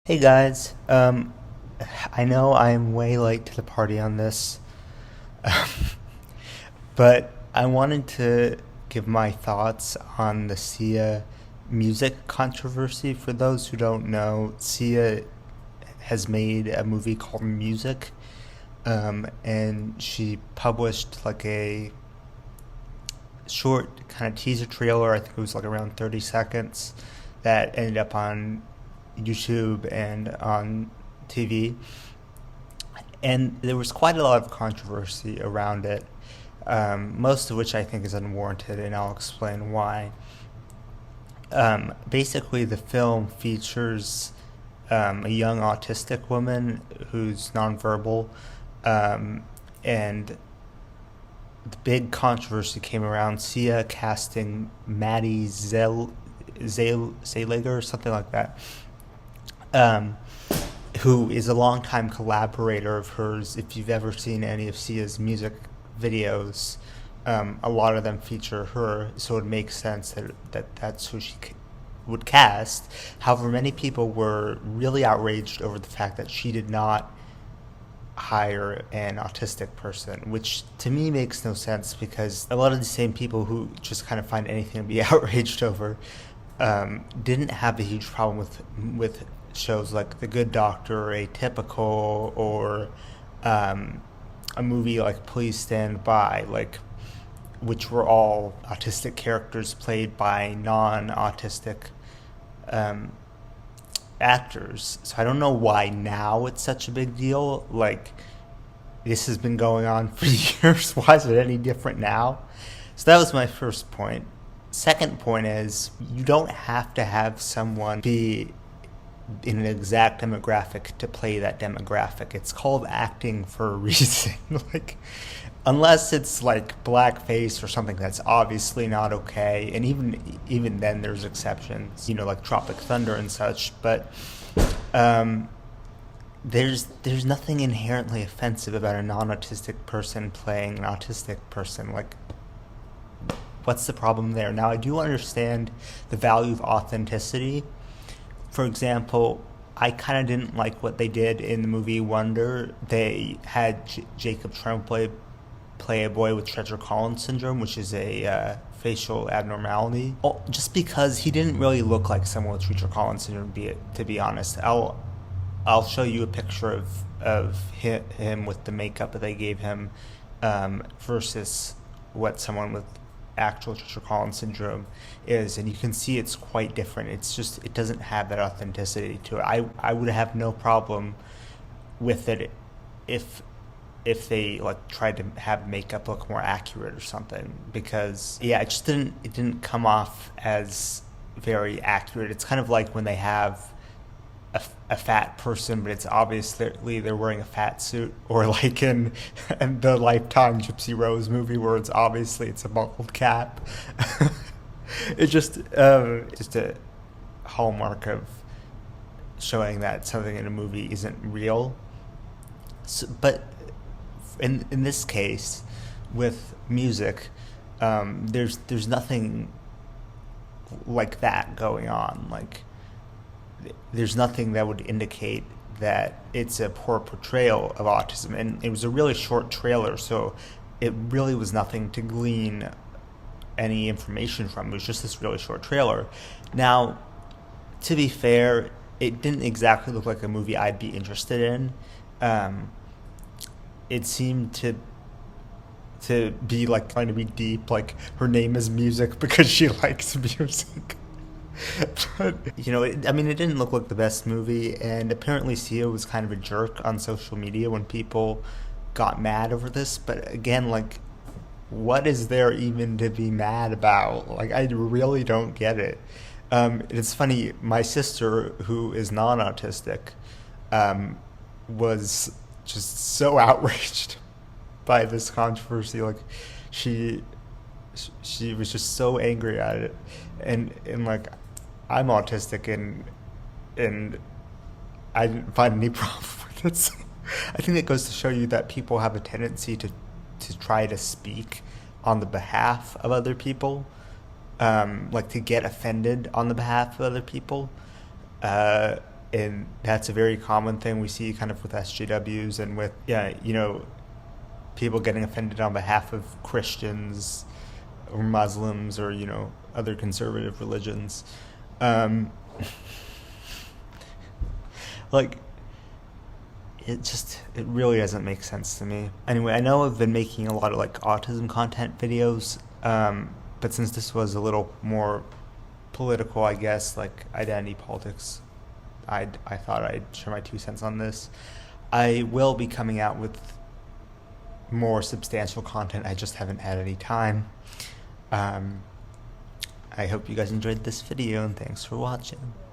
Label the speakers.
Speaker 1: Hey guys, I know I'm way late to the party on this, but I wanted to give my thoughts on the Sia music controversy. For those who don't know, Sia has made a movie called Music, and she published like a short kind of teaser trailer. I think it was like around 30 seconds that ended up on YouTube and on TV. And there was quite a lot of controversy around it, most of which I think is unwarranted, and I'll explain why. Basically, the film features a young autistic woman who's nonverbal, and the big controversy came around Sia casting Maddie Zeliger or something like that, um, who is a longtime collaborator of hers. If you've ever seen any of Sia's music videos, a lot of them feature her, so it makes sense that's who she would cast. However, many people were really outraged over the fact that she did not hire an autistic person, which to me makes no sense because a lot of the same people who just kind of find anything to be outraged over didn't have a huge problem with shows like The Good Doctor or Atypical or a movie like Please Stand By, like which were all autistic characters played by non-autistic um, actors. So I don't know why now it's such a big deal. Like, this has been going on for years. Why is it any different now? So that was my first point. Second point is you don't have to have someone be in an exact demographic to play that demographic. It's called acting for a reason. Like, unless it's like blackface or something that's obviously not okay, and even then there's exceptions, like Tropic Thunder and such. But there's nothing inherently offensive about a non-autistic person playing an autistic person. Like, what's the problem there? Now, I do understand the value of authenticity. For example, I kind of didn't like what they did in the movie Wonder. They had Jacob Tremblay play a boy with Treacher Collins syndrome, which is a facial abnormality. Well, just because he didn't really look like someone with Treacher Collins syndrome, to be honest. I'll show you a picture of him with the makeup that they gave him versus what someone with actual Treacher Collins syndrome is, and you can see it's quite different. It's just, it doesn't have that authenticity to it. I would have no problem with it if they like tried to have makeup look more accurate or something, because it didn't come off as very accurate. It's kind of like when they have a fat person, but it's obviously they're wearing a fat suit, or like in the Lifetime Gypsy Rose movie where it's a bald cap. It's just a hallmark of showing that something in a movie isn't real. So, but in this case, with music, there's nothing like that going on. Like, there's nothing that would indicate that it's a poor portrayal of autism. And it was a really short trailer, so it really was nothing to glean any information from. It was just this really short trailer. Now, to be fair, it didn't exactly look like a movie I'd be interested in. It seemed to be like trying to be deep, like her name is Music because she likes music. But, it didn't look like the best movie, and apparently Sia was kind of a jerk on social media when people got mad over this. But again, like, what is there even to be mad about? Like, I really don't get it. It's funny, my sister, who is non-autistic, was just so outraged by this controversy. Like, she was just so angry at it, and like, I'm autistic, and I didn't find any problem with it. So I think it goes to show you that people have a tendency to try to speak on the behalf of other people, like to get offended on the behalf of other people. and that's a very common thing we see kind of with SJWs and with, yeah, you know, people getting offended on behalf of Christians or Muslims or, you know, other conservative religions. Like, it really doesn't make sense to me. Anyway, I know I've been making a lot of like autism content videos, but since this was a little more political, I guess, like identity politics, I thought I'd share my 2 cents on this. I will be coming out with more substantial content. I just haven't had any time. I hope you guys enjoyed this video, and thanks for watching.